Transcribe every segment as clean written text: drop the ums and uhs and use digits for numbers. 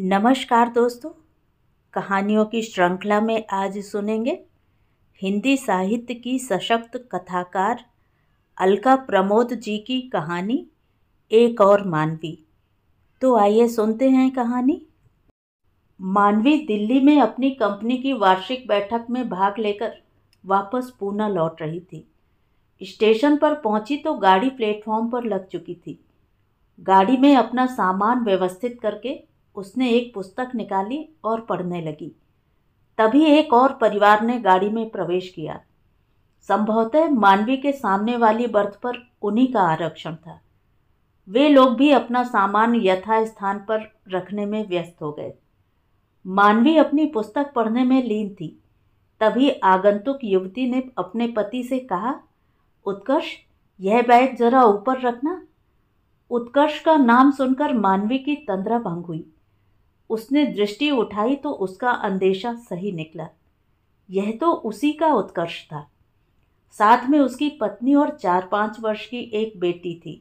नमस्कार दोस्तों, कहानियों की श्रृंखला में आज सुनेंगे हिंदी साहित्य की सशक्त कथाकार अलका प्रमोद जी की कहानी एक और मानवी। तो आइए सुनते हैं कहानी। मानवी दिल्ली में अपनी कंपनी की वार्षिक बैठक में भाग लेकर वापस पूना लौट रही थी। स्टेशन पर पहुंची तो गाड़ी प्लेटफॉर्म पर लग चुकी थी। गाड़ी में अपना सामान व्यवस्थित करके उसने एक पुस्तक निकाली और पढ़ने लगी। तभी एक और परिवार ने गाड़ी में प्रवेश किया। संभवतः मानवी के सामने वाली बर्थ पर उन्हीं का आरक्षण था। वे लोग भी अपना सामान यथास्थान पर रखने में व्यस्त हो गए। मानवी अपनी पुस्तक पढ़ने में लीन थी। तभी आगंतुक युवती ने अपने पति से कहा, उत्कर्ष, यह बैग जरा ऊपर रखना। उत्कर्ष का नाम सुनकर मानवी की तंद्रा भंग हुई। उसने दृष्टि उठाई तो उसका अंदेशा सही निकला। यह तो उसी का उत्कर्ष था। साथ में उसकी पत्नी और 4-5 वर्ष की एक बेटी थी।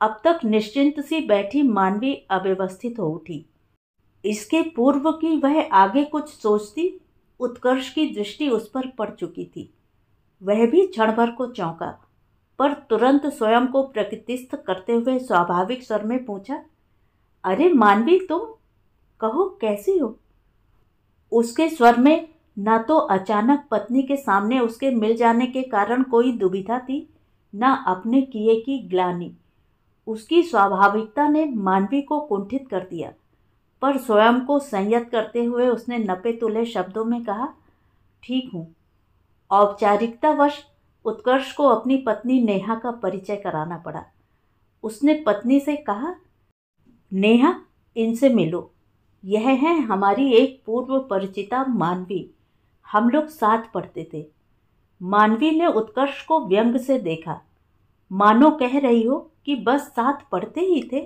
अब तक निश्चिंत सी बैठी मानवी अव्यवस्थित हो उठी। इसके पूर्व कि वह आगे कुछ सोचती, उत्कर्ष की दृष्टि उस पर पड़ चुकी थी। वह भी क्षण भर को चौंका, पर तुरंत स्वयं को प्रकृतिस्थ करते हुए स्वाभाविक स्वर में पूछा, अरे मानवी, तुम कहो, कैसी हो? उसके स्वर में न तो अचानक पत्नी के सामने उसके मिल जाने के कारण कोई दुविधा थी, न अपने किए की ग्लानि। उसकी स्वाभाविकता ने मानवी को कुंठित कर दिया, पर स्वयं को संयत करते हुए उसने नपे तुले शब्दों में कहा, ठीक हूँ। औपचारिकतावश उत्कर्ष को अपनी पत्नी नेहा का परिचय कराना पड़ा। उसने पत्नी से कहा, नेहा, इनसे मिलो। यह है हमारी एक पूर्व परिचिता मानवी। हम लोग साथ पढ़ते थे। मानवी ने उत्कर्ष को व्यंग से देखा, मानो कह रही हो कि बस साथ पढ़ते ही थे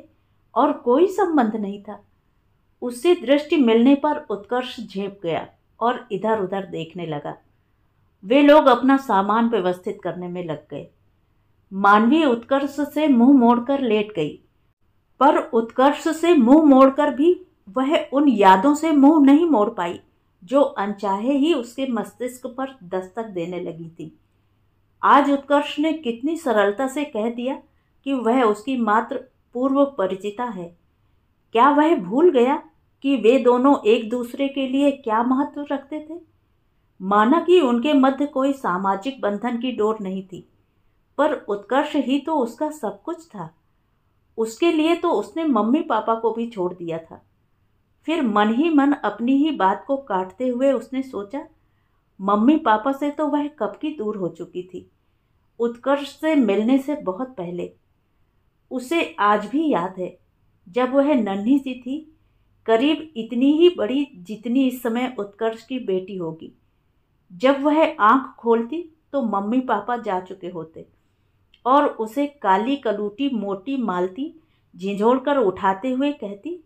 और कोई संबंध नहीं था। उससे दृष्टि मिलने पर उत्कर्ष झेंप गया और इधर उधर देखने लगा। वे लोग अपना सामान व्यवस्थित करने में लग गए। मानवी उत्कर्ष से मुंह मोड़कर लेट गई, पर उत्कर्ष से मुंह मोड़कर भी वह उन यादों से मुंह नहीं मोड़ पाई जो अनचाहे ही उसके मस्तिष्क पर दस्तक देने लगी थी। आज उत्कर्ष ने कितनी सरलता से कह दिया कि वह उसकी मात्र पूर्व परिचिता है। क्या वह भूल गया कि वे दोनों एक दूसरे के लिए क्या महत्व रखते थे? माना कि उनके मध्य कोई सामाजिक बंधन की डोर नहीं थी, पर उत्कर्ष ही तो उसका सब कुछ था। उसके लिए तो उसने मम्मी पापा को भी छोड़ दिया था। फिर मन ही मन अपनी ही बात को काटते हुए उसने सोचा, मम्मी पापा से तो वह कब की दूर हो चुकी थी, उत्कर्ष से मिलने से बहुत पहले। उसे आज भी याद है, जब वह नन्ही सी थी, करीब इतनी ही बड़ी जितनी इस समय उत्कर्ष की बेटी होगी। जब वह आंख खोलती तो मम्मी पापा जा चुके होते और उसे काली कलूटी मोटी मालती झिझोड़ कर उठाते हुए कहती,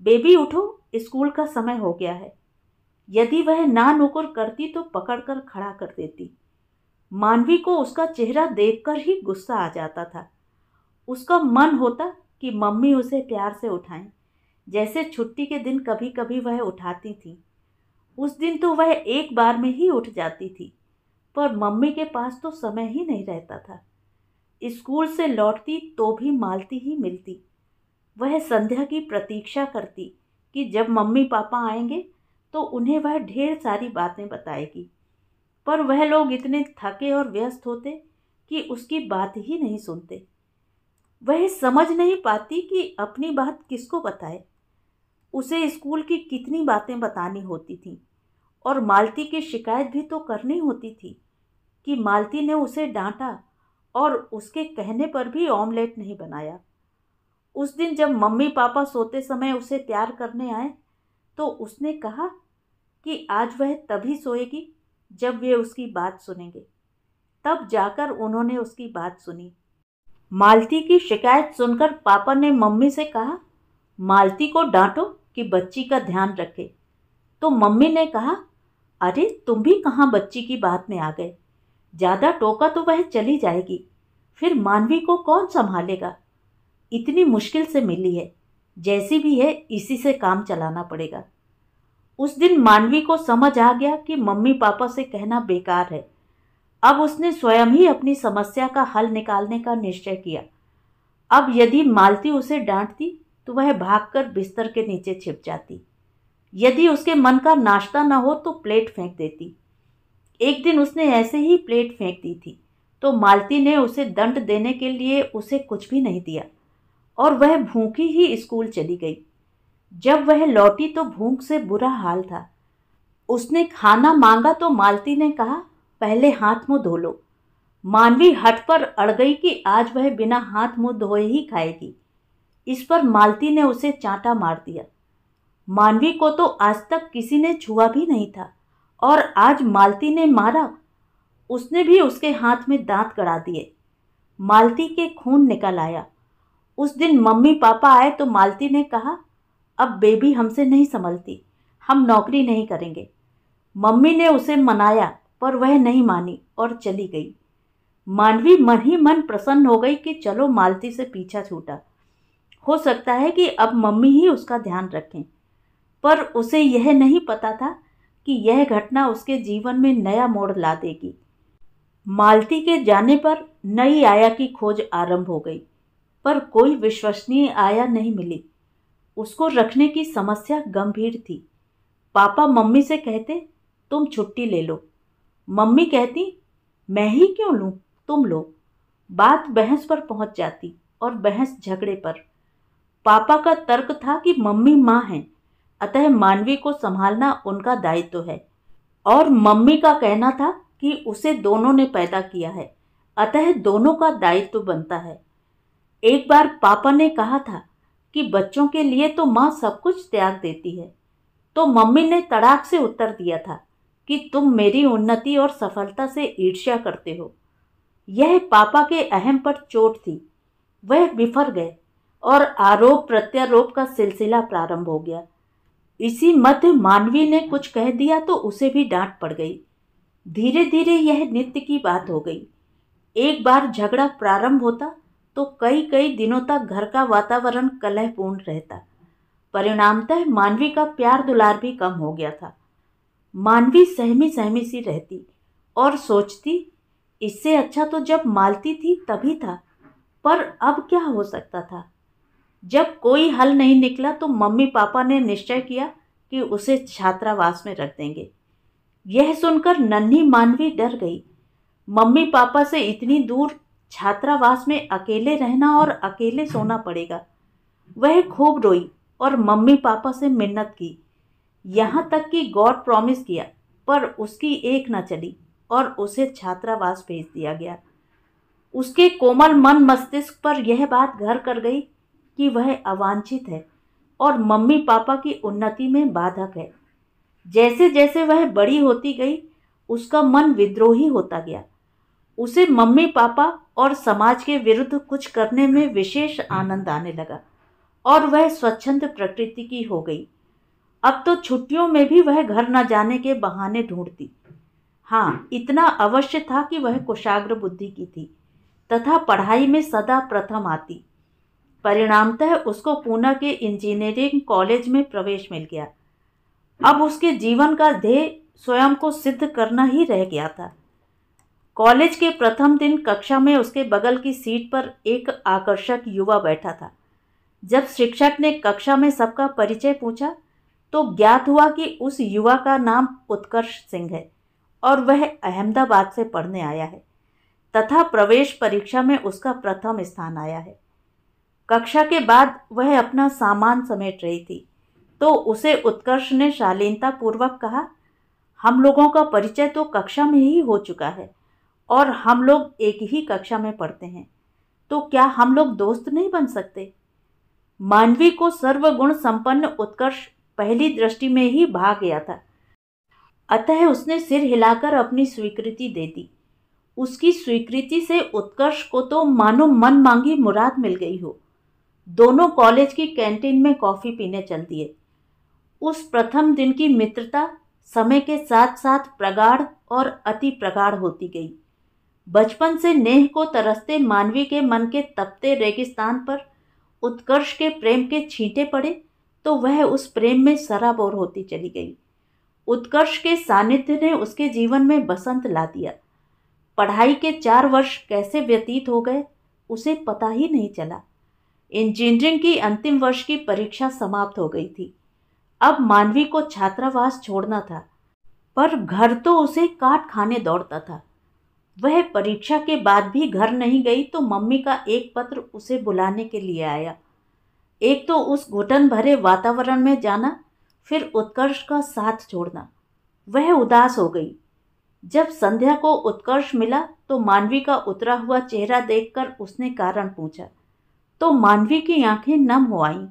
बेबी उठो, स्कूल का समय हो गया है। यदि वह ना नुकुर करती तो पकड़कर खड़ा कर देती। मानवी को उसका चेहरा देखकर ही गुस्सा आ जाता था। उसका मन होता कि मम्मी उसे प्यार से उठाएं, जैसे छुट्टी के दिन कभी कभी वह उठाती थी। उस दिन तो वह एक बार में ही उठ जाती थी, पर मम्मी के पास तो समय ही नहीं रहता था। स्कूल से लौटती तो भी मालती ही मिलती। वह संध्या की प्रतीक्षा करती कि जब मम्मी पापा आएंगे तो उन्हें वह ढेर सारी बातें बताएगी, पर वह लोग इतने थके और व्यस्त होते कि उसकी बात ही नहीं सुनते। वह समझ नहीं पाती कि अपनी बात किसको बताए। उसे स्कूल की कितनी बातें बतानी होती थीं और मालती की शिकायत भी तो करनी होती थी कि मालती ने उसे डांटा और उसके कहने पर भी ऑमलेट नहीं बनाया। उस दिन जब मम्मी पापा सोते समय उसे प्यार करने आए तो उसने कहा कि आज वह तभी सोएगी जब वे उसकी बात सुनेंगे। तब जाकर उन्होंने उसकी बात सुनी। मालती की शिकायत सुनकर पापा ने मम्मी से कहा, मालती को डांटो कि बच्ची का ध्यान रखे। तो मम्मी ने कहा, अरे तुम भी कहाँ बच्ची की बात में आ गए। ज़्यादा टोका तो वह चली जाएगी, फिर मानवी को कौन संभालेगा। इतनी मुश्किल से मिली है, जैसी भी है इसी से काम चलाना पड़ेगा। उस दिन मानवी को समझ आ गया कि मम्मी पापा से कहना बेकार है। अब उसने स्वयं ही अपनी समस्या का हल निकालने का निश्चय किया। अब यदि मालती उसे डांटती तो वह भागकर बिस्तर के नीचे छिप जाती। यदि उसके मन का नाश्ता न हो तो प्लेट फेंक देती। एक दिन उसने ऐसे ही प्लेट फेंक दी थी तो मालती ने उसे दंड देने के लिए उसे कुछ भी नहीं दिया और वह भूखी ही स्कूल चली गई। जब वह लौटी तो भूख से बुरा हाल था। उसने खाना मांगा तो मालती ने कहा, पहले हाथ मुंह धो लो। मानवी हठ पर अड़ गई कि आज वह बिना हाथ मुंह धोए ही खाएगी। इस पर मालती ने उसे चांटा मार दिया। मानवी को तो आज तक किसी ने छुआ भी नहीं था और आज मालती ने मारा। उसने भी उसके हाथ में दांत गड़ा दिए। मालती के खून निकल आया। उस दिन मम्मी पापा आए तो मालती ने कहा, अब बेबी हमसे नहीं संभलती, हम नौकरी नहीं करेंगे। मम्मी ने उसे मनाया पर वह नहीं मानी और चली गई। मानवी मन ही मन प्रसन्न हो गई कि चलो मालती से पीछा छूटा। हो सकता है कि अब मम्मी ही उसका ध्यान रखें। पर उसे यह नहीं पता था कि यह घटना उसके जीवन में नया मोड़ ला देगी। मालती के जाने पर नई आया की खोज आरंभ हो गई, पर कोई विश्वसनीय आया नहीं मिली। उसको रखने की समस्या गंभीर थी। पापा मम्मी से कहते, तुम छुट्टी ले लो। मम्मी कहती, मैं ही क्यों लूं, तुम लो। बात बहस पर पहुंच जाती और बहस झगड़े पर। पापा का तर्क था कि मम्मी माँ हैं, अतः मानवी को संभालना उनका दायित्व है, और मम्मी का कहना था कि उसे दोनों ने पैदा किया है, अतः दोनों का दायित्व बनता है। एक बार पापा ने कहा था कि बच्चों के लिए तो माँ सब कुछ त्याग देती है, तो मम्मी ने तड़ाक से उत्तर दिया था कि तुम मेरी उन्नति और सफलता से ईर्ष्या करते हो। यह पापा के अहम पर चोट थी। वह बिफर गए और आरोप प्रत्यारोप का सिलसिला प्रारंभ हो गया। इसी मध्य मानवी ने कुछ कह दिया तो उसे भी डांट पड़ गई। धीरे धीरे यह नित्य की बात हो गई। एक बार झगड़ा प्रारंभ होता तो कई कई दिनों तक घर का वातावरण कलहपूर्ण रहता। परिणामतः मानवी का प्यार दुलार भी कम हो गया था। मानवी सहमी सहमी सी रहती और सोचती, इससे अच्छा तो जब मालती थी तभी था, पर अब क्या हो सकता था। जब कोई हल नहीं निकला तो मम्मी पापा ने निश्चय किया कि उसे छात्रावास में रख देंगे। यह सुनकर नन्ही मानवी डर गई। मम्मी पापा से इतनी दूर छात्रावास में अकेले रहना और अकेले सोना पड़ेगा। वह खूब रोई और मम्मी पापा से मिन्नत की, यहाँ तक कि गॉड प्रॉमिस किया, पर उसकी एक न चली और उसे छात्रावास भेज दिया गया। उसके कोमल मन मस्तिष्क पर यह बात घर कर गई कि वह अवांछित है और मम्मी पापा की उन्नति में बाधक है। जैसे जैसे वह बड़ी होती गई उसका मन विद्रोही होता गया। उसे मम्मी पापा और समाज के विरुद्ध कुछ करने में विशेष आनंद आने लगा और वह स्वच्छंद प्रकृति की हो गई। अब तो छुट्टियों में भी वह घर न जाने के बहाने ढूंढती। हाँ, इतना अवश्य था कि वह कुशाग्र बुद्धि की थी तथा पढ़ाई में सदा प्रथम आती। परिणामतः उसको पूना के इंजीनियरिंग कॉलेज में प्रवेश मिल गया। अब उसके जीवन का ध्येय स्वयं को सिद्ध करना ही रह गया था। कॉलेज के प्रथम दिन कक्षा में उसके बगल की सीट पर एक आकर्षक युवा बैठा था। जब शिक्षक ने कक्षा में सबका परिचय पूछा तो ज्ञात हुआ कि उस युवा का नाम उत्कर्ष सिंह है और वह अहमदाबाद से पढ़ने आया है तथा प्रवेश परीक्षा में उसका प्रथम स्थान आया है। कक्षा के बाद वह अपना सामान समेट रही थी तो उसे उत्कर्ष ने शालीनता पूर्वक कहा, हम लोगों का परिचय तो कक्षा में ही हो चुका है और हम लोग एक ही कक्षा में पढ़ते हैं, तो क्या हम लोग दोस्त नहीं बन सकते। मानवी को सर्वगुण संपन्न उत्कर्ष पहली दृष्टि में ही भा गया था, अतः उसने सिर हिलाकर अपनी स्वीकृति दे दी। उसकी स्वीकृति से उत्कर्ष को तो मानो मन मांगी मुराद मिल गई हो। दोनों कॉलेज की कैंटीन में कॉफी पीने चल दिए। उस प्रथम दिन की मित्रता समय के साथ साथ प्रगाढ़ और अति प्रगाढ़ होती गई। बचपन से नेह को तरसते मानवी के मन के तपते रेगिस्तान पर उत्कर्ष के प्रेम के छींटे पड़े तो वह उस प्रेम में सराबोर होती चली गई। उत्कर्ष के सानिध्य ने उसके जीवन में बसंत ला दिया। पढ़ाई के 4 वर्ष कैसे व्यतीत हो गए उसे पता ही नहीं चला। इंजीनियरिंग की अंतिम वर्ष की परीक्षा समाप्त हो गई थी। अब मानवी को छात्रावास छोड़ना था, पर घर तो उसे काट खाने दौड़ता था। वह परीक्षा के बाद भी घर नहीं गई तो मम्मी का एक पत्र उसे बुलाने के लिए आया। एक तो उस घुटन भरे वातावरण में जाना, फिर उत्कर्ष का साथ छोड़ना। वह उदास हो गई। जब संध्या को उत्कर्ष मिला तो मानवी का उतरा हुआ चेहरा देखकर उसने कारण पूछा, तो मानवी की आंखें नम हो आईं।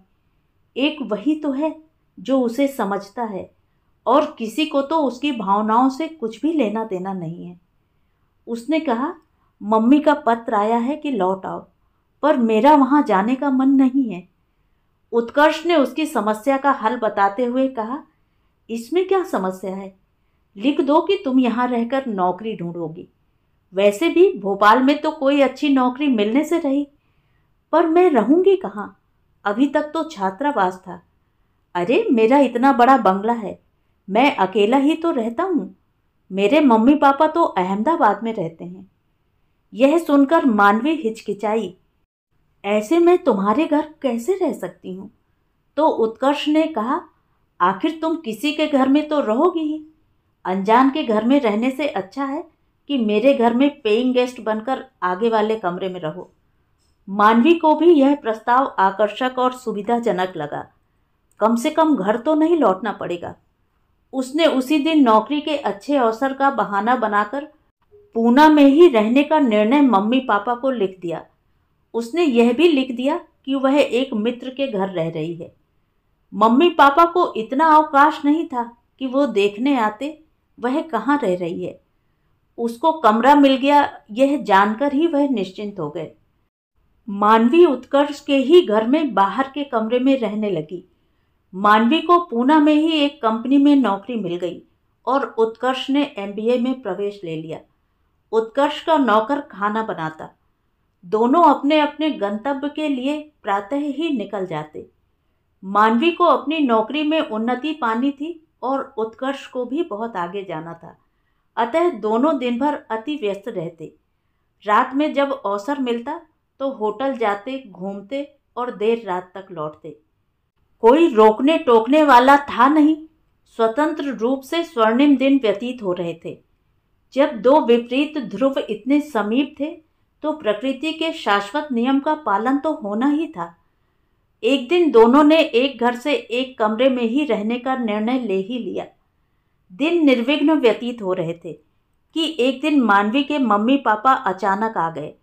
एक वही तो है जो उसे समझता है, और किसी को तो उसकी भावनाओं से कुछ भी लेना देना नहीं है। उसने कहा, मम्मी का पत्र आया है कि लौट आओ, पर मेरा वहां जाने का मन नहीं है। उत्कर्ष ने उसकी समस्या का हल बताते हुए कहा, इसमें क्या समस्या है? लिख दो कि तुम यहाँ रहकर नौकरी ढूंढोगी। वैसे भी भोपाल में तो कोई अच्छी नौकरी मिलने से रही, पर मैं रहूंगी कहाँ? अभी तक तो छात्रावास था। अरे मेरा इतना बड़ा बंगला है, मैं अकेला ही तो रहता हूँ। मेरे मम्मी पापा तो अहमदाबाद में रहते हैं। यह सुनकर मानवी हिचकिचाई, ऐसे मैं तुम्हारे घर कैसे रह सकती हूँ? तो उत्कर्ष ने कहा, आखिर तुम किसी के घर में तो रहोगी ही। अनजान के घर में रहने से अच्छा है कि मेरे घर में पेइंग गेस्ट बनकर आगे वाले कमरे में रहो। मानवी को भी यह प्रस्ताव आकर्षक और सुविधाजनक लगा। कम से कम घर तो नहीं लौटना पड़ेगा। उसने उसी दिन नौकरी के अच्छे अवसर का बहाना बनाकर पूना में ही रहने का निर्णय मम्मी पापा को लिख दिया। उसने यह भी लिख दिया कि वह एक मित्र के घर रह रही है। मम्मी पापा को इतना अवकाश नहीं था कि वो देखने आते वह कहाँ रह रही है। उसको कमरा मिल गया, यह जानकर ही वह निश्चिंत हो गए। मानवी उत्कर्ष के ही घर में बाहर के कमरे में रहने लगी। मानवी को पूना में ही एक कंपनी में नौकरी मिल गई और उत्कर्ष ने MBA में प्रवेश ले लिया। उत्कर्ष का नौकर खाना बनाता। दोनों अपने अपने गंतव्य के लिए प्रातः ही निकल जाते। मानवी को अपनी नौकरी में उन्नति पानी थी और उत्कर्ष को भी बहुत आगे जाना था, अतः दोनों दिन भर अति व्यस्त रहते। रात में जब अवसर मिलता तो होटल जाते, घूमते और देर रात तक लौटते। कोई रोकने टोकने वाला था नहीं। स्वतंत्र रूप से स्वर्णिम दिन व्यतीत हो रहे थे। जब दो विपरीत ध्रुव इतने समीप थे तो प्रकृति के शाश्वत नियम का पालन तो होना ही था। एक दिन दोनों ने एक घर से एक कमरे में ही रहने का निर्णय ले ही लिया। दिन निर्विघ्न व्यतीत हो रहे थे कि एक दिन मानवी के मम्मी पापा अचानक आ गए।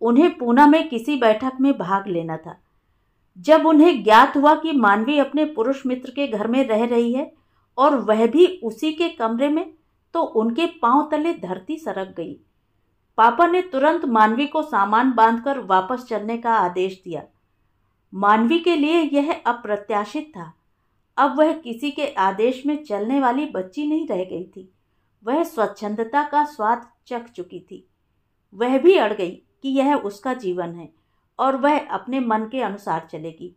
उन्हें पूना में किसी बैठक में भाग लेना था। जब उन्हें ज्ञात हुआ कि मानवी अपने पुरुष मित्र के घर में रह रही है और वह भी उसी के कमरे में, तो उनके पांव तले धरती सरक गई। पापा ने तुरंत मानवी को सामान बांधकर वापस चलने का आदेश दिया। मानवी के लिए यह अप्रत्याशित था। अब वह किसी के आदेश में चलने वाली बच्ची नहीं रह गई थी। वह स्वच्छंदता का स्वाद चख चुकी थी। वह भी अड़ गई कि यह उसका जीवन है और वह अपने मन के अनुसार चलेगी।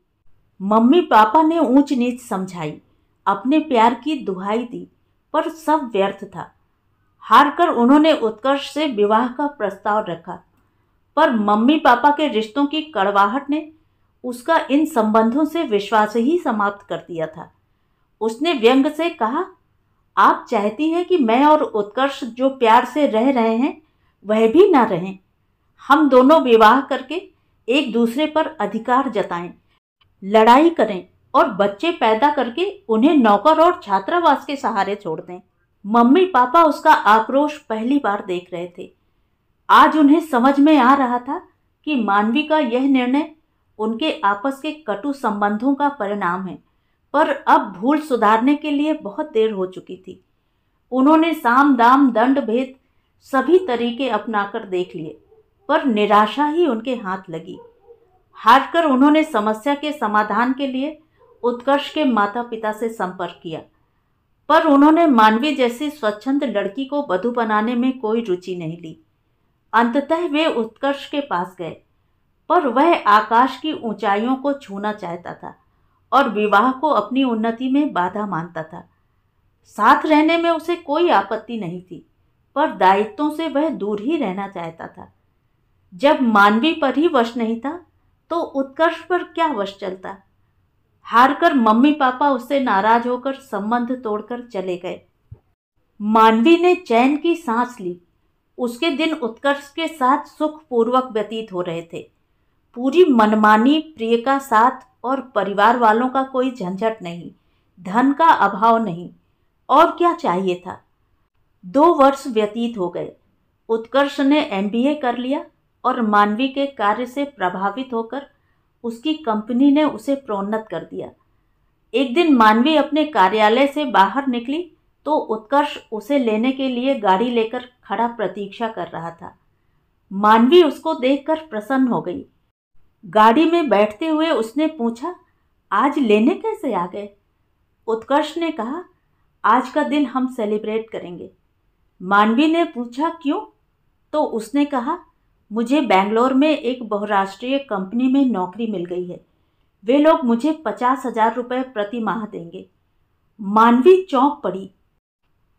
मम्मी पापा ने ऊंच नीच समझाई, अपने प्यार की दुहाई दी, पर सब व्यर्थ था। हारकर उन्होंने उत्कर्ष से विवाह का प्रस्ताव रखा, पर मम्मी पापा के रिश्तों की कड़वाहट ने उसका इन संबंधों से विश्वास ही समाप्त कर दिया था। उसने व्यंग से कहा, आप चाहती हैं कि मैं और उत्कर्ष जो प्यार से रह रहे हैं वह भी ना रहें। हम दोनों विवाह करके एक दूसरे पर अधिकार जताएं, लड़ाई करें और बच्चे पैदा करके उन्हें नौकर और छात्रावास के सहारे छोड़ दें। मम्मी पापा उसका आक्रोश पहली बार देख रहे थे। आज उन्हें समझ में आ रहा था कि मानवी का यह निर्णय उनके आपस के कटु संबंधों का परिणाम है, पर अब भूल सुधारने के लिए बहुत देर हो चुकी थी। उन्होंने साम दाम दंड भेद सभी तरीके अपनाकर देख लिए, पर निराशा ही उनके हाथ लगी। हारकर उन्होंने समस्या के समाधान के लिए उत्कर्ष के माता पिता से संपर्क किया, पर उन्होंने मानवी जैसी स्वच्छंद लड़की को वधू बनाने में कोई रुचि नहीं ली। अंततः वे उत्कर्ष के पास गए। पर वह आकाश की ऊंचाइयों को छूना चाहता था और विवाह को अपनी उन्नति में बाधा मानता था। साथ रहने में उसे कोई आपत्ति नहीं थी, पर दायित्वों से वह दूर ही रहना चाहता था। जब मानवी पर ही वश नहीं था तो उत्कर्ष पर क्या वश चलता। हारकर मम्मी पापा उससे नाराज होकर संबंध तोड़कर चले गए। मानवी ने चैन की सांस ली। उसके दिन उत्कर्ष के साथ सुखपूर्वक व्यतीत हो रहे थे। पूरी मनमानी, प्रिय का साथ और परिवार वालों का कोई झंझट नहीं, धन का अभाव नहीं, और क्या चाहिए था। 2 वर्ष व्यतीत हो गए। उत्कर्ष ने MBA कर लिया और मानवी के कार्य से प्रभावित होकर उसकी कंपनी ने उसे प्रोन्नत कर दिया। एक दिन मानवी अपने कार्यालय से बाहर निकली तो उत्कर्ष उसे लेने के लिए गाड़ी लेकर खड़ा प्रतीक्षा कर रहा था। मानवी उसको देखकर प्रसन्न हो गई। गाड़ी में बैठते हुए उसने पूछा, आज लेने कैसे आ गए? उत्कर्ष ने कहा, आज का दिन हम सेलिब्रेट करेंगे। मानवी ने पूछा, क्यों? तो उसने कहा, मुझे बेंगलोर में एक बहुराष्ट्रीय कंपनी में नौकरी मिल गई है। वे लोग मुझे 50,000 रुपये प्रति माह देंगे। मानवी चौंक पड़ी।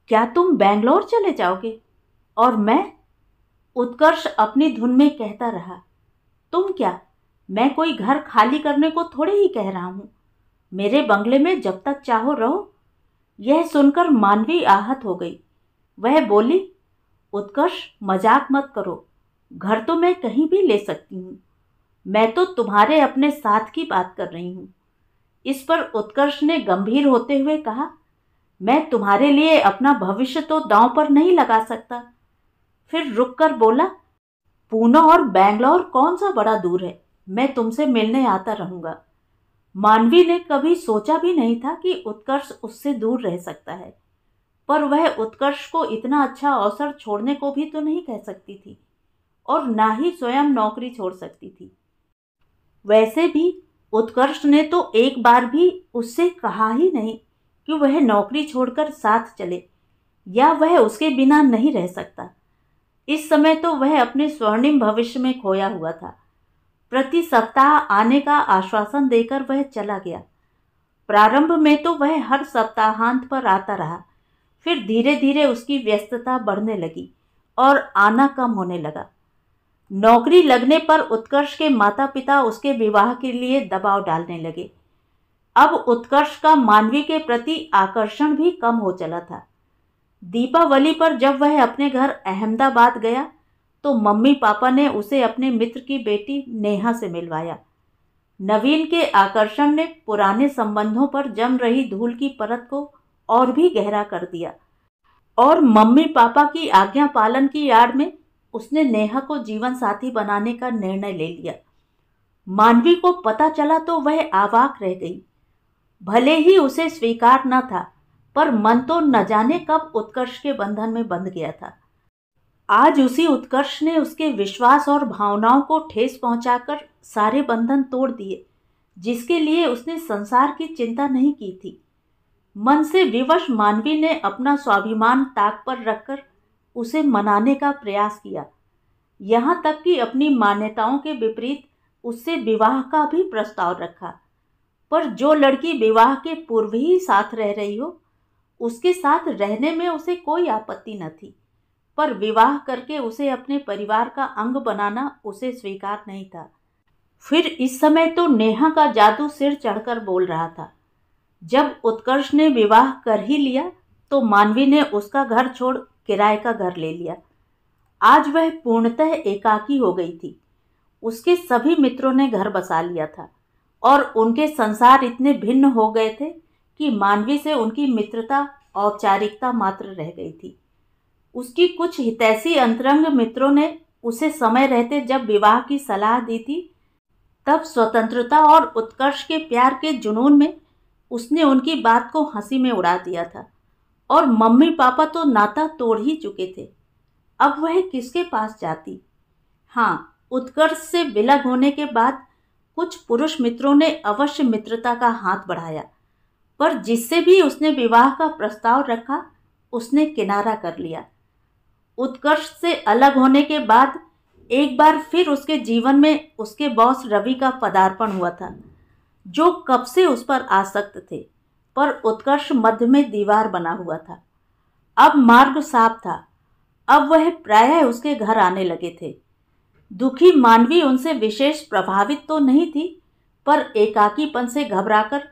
क्या तुम बेंगलोर चले जाओगे? और मैं? उत्कर्ष अपनी धुन में कहता रहा, तुम क्या? मैं कोई घर खाली करने को थोड़े ही कह रहा हूँ। मेरे बंगले में जब तक चाहो रहो। यह सुनकर मानवी आहत हो गई। वह बोली, उत्कर्ष मजाक मत करो, घर तो मैं कहीं भी ले सकती हूँ। मैं तो तुम्हारे अपने साथ की बात कर रही हूँ। इस पर उत्कर्ष ने गंभीर होते हुए कहा, मैं तुम्हारे लिए अपना भविष्य तो दांव पर नहीं लगा सकता। फिर रुककर बोला, पूना और बेंगलोर कौन सा बड़ा दूर है, मैं तुमसे मिलने आता रहूंगा। मानवी ने कभी सोचा भी नहीं था कि उत्कर्ष उससे दूर रह सकता है, पर वह उत्कर्ष को इतना अच्छा अवसर छोड़ने को भी तो नहीं कह सकती थी और ना ही स्वयं नौकरी छोड़ सकती थी। वैसे भी उत्कर्ष ने तो एक बार भी उससे कहा ही नहीं कि वह नौकरी छोड़कर साथ चले या वह उसके बिना नहीं रह सकता। इस समय तो वह अपने स्वर्णिम भविष्य में खोया हुआ था। प्रति सप्ताह आने का आश्वासन देकर वह चला गया। प्रारंभ में तो वह हर सप्ताहांत पर आता रहा, फिर धीरे धीरे उसकी व्यस्तता बढ़ने लगी और आना कम होने लगा। नौकरी लगने पर उत्कर्ष के माता पिता उसके विवाह के लिए दबाव डालने लगे। अब उत्कर्ष का मानवी के प्रति आकर्षण भी कम हो चला था। दीपावली पर जब वह अपने घर अहमदाबाद गया तो मम्मी पापा ने उसे अपने मित्र की बेटी नेहा से मिलवाया। नवीन के आकर्षण ने पुराने संबंधों पर जम रही धूल की परत को और भी गहरा कर दिया और मम्मी पापा की आज्ञा पालन की आड़ में उसने नेहा को जीवन साथी बनाने का निर्णय ले लिया। मानवी को पता चला तो वह अवाक रह गई। भले ही उसे स्वीकार न था, पर मन तो न जाने कब उत्कर्ष के बंधन में बंध गया था। आज उसी उत्कर्ष ने उसके विश्वास और भावनाओं को ठेस पहुंचाकर सारे बंधन तोड़ दिए, जिसके लिए उसने संसार की चिंता नहीं की थी। मन से विवश मानवी ने अपना स्वाभिमान ताक पर रखकर उसे मनाने का प्रयास किया, यहाँ तक कि अपनी मान्यताओं के विपरीत उससे विवाह का भी प्रस्ताव रखा। पर जो लड़की विवाह के पूर्व ही साथ रह रही हो, उसके साथ रहने में उसे कोई आपत्ति न थी, पर विवाह करके उसे अपने परिवार का अंग बनाना उसे स्वीकार नहीं था। फिर इस समय तो नेहा का जादू सिर चढ़कर बोल रहा था। जब उत्कर्ष ने विवाह कर ही लिया तो मानवी ने उसका घर छोड़ किराए का घर ले लिया। आज वह पूर्णतः एकाकी हो गई थी। उसके सभी मित्रों ने घर बसा लिया था और उनके संसार इतने भिन्न हो गए थे कि मानवी से उनकी मित्रता औपचारिकता मात्र रह गई थी। उसकी कुछ हितैषी अंतरंग मित्रों ने उसे समय रहते जब विवाह की सलाह दी थी, तब स्वतंत्रता और उत्कर्ष के प्यार के जुनून में उसने उनकी बात को हंसी में उड़ा दिया था और मम्मी पापा तो नाता तोड़ ही चुके थे। अब वह किसके पास जाती? हाँ, उत्कर्ष से विलग होने के बाद कुछ पुरुष मित्रों ने अवश्य मित्रता का हाथ बढ़ाया, पर जिससे भी उसने विवाह का प्रस्ताव रखा उसने किनारा कर लिया। उत्कर्ष से अलग होने के बाद एक बार फिर उसके जीवन में उसके बॉस रवि का पदार्पण हुआ था, जो कब से उस पर आसक्त थे, पर उत्कर्ष मध्य में दीवार बना हुआ था। अब मार्ग साफ था। अब वह प्रायः उसके घर आने लगे थे। दुखी मानवी उनसे विशेष प्रभावित तो नहीं थी, पर एकाकीपन से घबराकर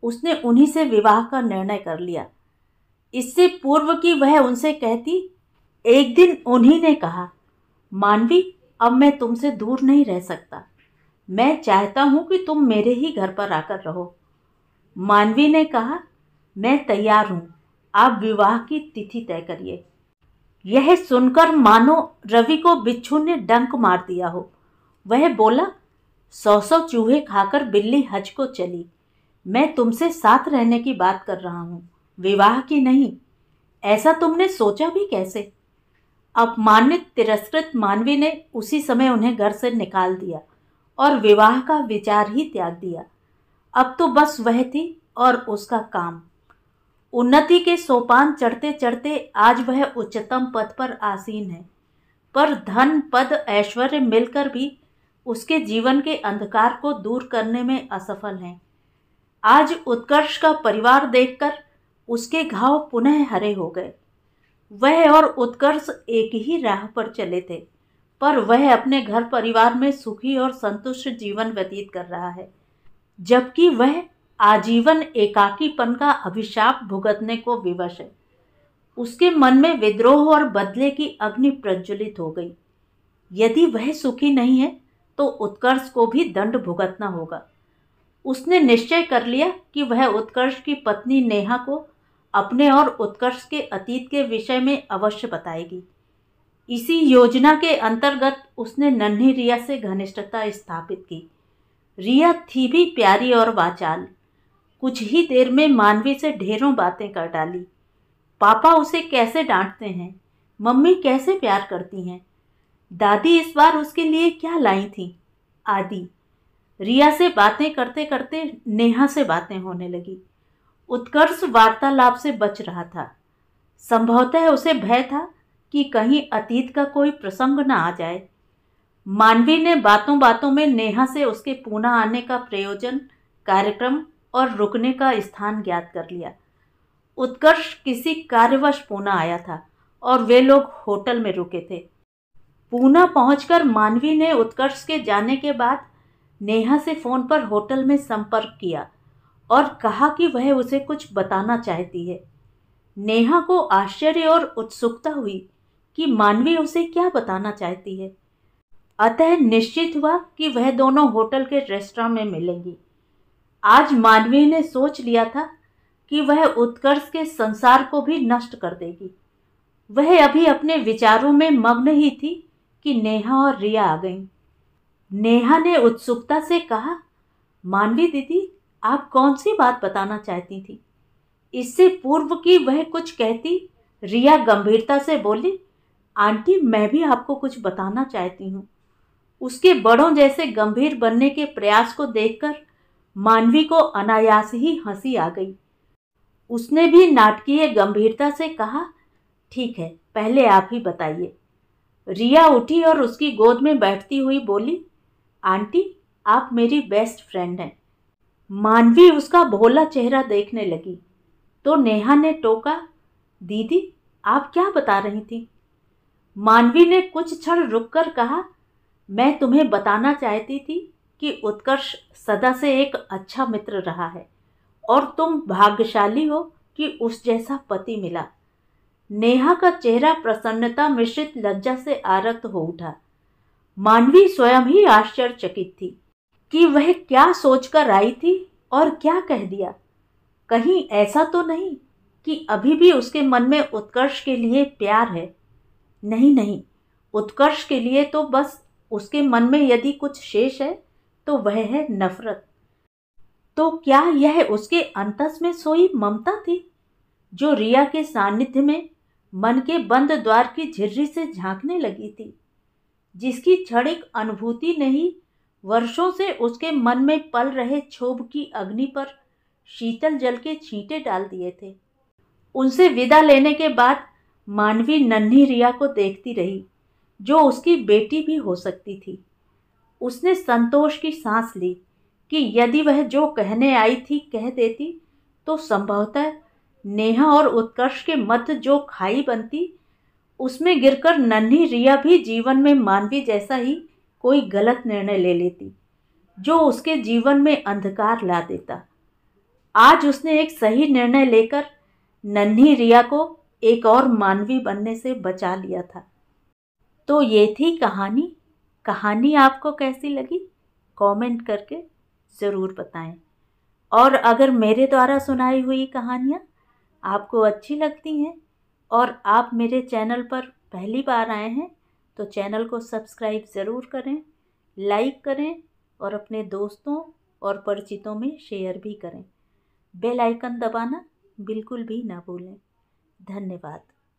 उसने उन्हीं से विवाह का निर्णय कर लिया। इससे पूर्व कि वह उनसे कहती, एक दिन उन्हीं ने कहा, मानवी, अब मैं तुमसे दूर नहीं रह सकता। मैं चाहता हूं कि तुम मेरे ही घर पर आकर रहो। मानवी ने कहा, मैं तैयार हूं, आप विवाह की तिथि तय करिए। यह सुनकर मानो रवि को बिच्छू ने डंक मार दिया हो। वह बोला, 100 चूहे खाकर बिल्ली हज को चली। मैं तुमसे साथ रहने की बात कर रहा हूं, विवाह की नहीं। ऐसा तुमने सोचा भी कैसे? अपमानित तिरस्कृत मानवी ने उसी समय उन्हें घर से निकाल दिया और विवाह का विचार ही त्याग दिया। अब तो बस वह थी और उसका काम। उन्नति के सोपान चढ़ते चढ़ते आज वह उच्चतम पद पर आसीन है, पर धन पद ऐश्वर्य मिलकर भी उसके जीवन के अंधकार को दूर करने में असफल हैं। आज उत्कर्ष का परिवार देखकर उसके घाव पुनः हरे हो गए। वह और उत्कर्ष एक ही राह पर चले थे, पर वह अपने घर परिवार में सुखी और संतुष्ट जीवन व्यतीत कर रहा है, जबकि वह आजीवन एकाकीपन का अभिशाप भुगतने को विवश है। उसके मन में विद्रोह और बदले की अग्नि प्रज्वलित हो गई। यदि वह सुखी नहीं है तो उत्कर्ष को भी दंड भुगतना होगा। उसने निश्चय कर लिया कि वह उत्कर्ष की पत्नी नेहा को अपने और उत्कर्ष के अतीत के विषय में अवश्य बताएगी। इसी योजना के अंतर्गत उसने नन्ही रिया से घनिष्ठता स्थापित की। रिया थी भी प्यारी और वाचाल। कुछ ही देर में मानवी से ढेरों बातें कर डाली। पापा उसे कैसे डांटते हैं, मम्मी कैसे प्यार करती हैं, दादी इस बार उसके लिए क्या लाई थी, आदि। रिया से बातें करते करते नेहा से बातें होने लगी। उत्कर्ष वार्तालाप से बच रहा था। संभवतः उसे भय था कि कहीं अतीत का कोई प्रसंग न आ जाए। मानवी ने बातों बातों में नेहा से उसके पूना आने का प्रयोजन, कार्यक्रम और रुकने का स्थान ज्ञात कर लिया। उत्कर्ष किसी कार्यवश पूना आया था और वे लोग होटल में रुके थे। पूना पहुंचकर मानवी ने उत्कर्ष के जाने के बाद नेहा से फोन पर होटल में संपर्क किया और कहा कि वह उसे कुछ बताना चाहती है। नेहा को आश्चर्य और उत्सुकता हुई कि मानवी उसे क्या बताना चाहती है। अतः निश्चित हुआ कि वह दोनों होटल के रेस्टोरेंट में मिलेंगी। आज मानवी ने सोच लिया था कि वह उत्कर्ष के संसार को भी नष्ट कर देगी। वह अभी अपने विचारों में मग्न ही थी कि नेहा और रिया आ गईं। नेहा ने उत्सुकता से कहा, मानवी दीदी, आप कौन सी बात बताना चाहती थी? इससे पूर्व कि वह कुछ कहती, रिया गंभीरता से बोली, आंटी, मैं भी आपको कुछ बताना चाहती हूँ। उसके बड़ों जैसे गंभीर बनने के प्रयास को देखकर मानवी को अनायास ही हंसी आ गई। उसने भी नाटकीय गंभीरता से कहा, ठीक है, पहले आप ही बताइए। रिया उठी और उसकी गोद में बैठती हुई बोली, आंटी, आप मेरी बेस्ट फ्रेंड हैं। मानवी उसका भोला चेहरा देखने लगी तो नेहा ने टोका, दीदी, आप क्या बता रही थी? मानवी ने कुछ क्षण रुककर कहा, मैं तुम्हें बताना चाहती थी कि उत्कर्ष सदा से एक अच्छा मित्र रहा है और तुम भाग्यशाली हो कि उस जैसा पति मिला। नेहा का चेहरा प्रसन्नता मिश्रित लज्जा से आरक्त हो उठा। मानवी स्वयं ही आश्चर्यचकित थी कि वह क्या सोचकर आई थी और क्या कह दिया। कहीं ऐसा तो नहीं कि अभी भी उसके मन में उत्कर्ष के लिए प्यार है? नहीं नहीं, उत्कर्ष के लिए तो बस उसके मन में यदि कुछ शेष है तो वह है नफरत। तो क्या यह उसके अंतस में सोई ममता थी जो रिया के सानिध्य में मन के बंद द्वार की झिर्री से झांकने लगी थी, जिसकी क्षणिक अनुभूति ने ही वर्षों से उसके मन में पल रहे क्षोभ की अग्नि पर शीतल जल के छींटे डाल दिए थे। उनसे विदा लेने के बाद मानवी नन्ही रिया को देखती रही, जो उसकी बेटी भी हो सकती थी। उसने संतोष की सांस ली कि यदि वह जो कहने आई थी कह देती तो संभवतः नेहा और उत्कर्ष के मध्य जो खाई बनती उसमें गिरकर नन्ही रिया भी जीवन में मानवी जैसा ही कोई गलत निर्णय ले लेती जो उसके जीवन में अंधकार ला देता। आज उसने एक सही निर्णय लेकर नन्ही रिया को एक और मानवी बनने से बचा लिया था। तो ये थी कहानी। कहानी आपको कैसी लगी कमेंट करके ज़रूर बताएं। और अगर मेरे द्वारा सुनाई हुई कहानियाँ आपको अच्छी लगती हैं और आप मेरे चैनल पर पहली बार आए हैं तो चैनल को सब्सक्राइब ज़रूर करें, लाइक करें और अपने दोस्तों और परिचितों में शेयर भी करें। बेल आइकन दबाना बिल्कुल भी ना भूलें। धन्यवाद।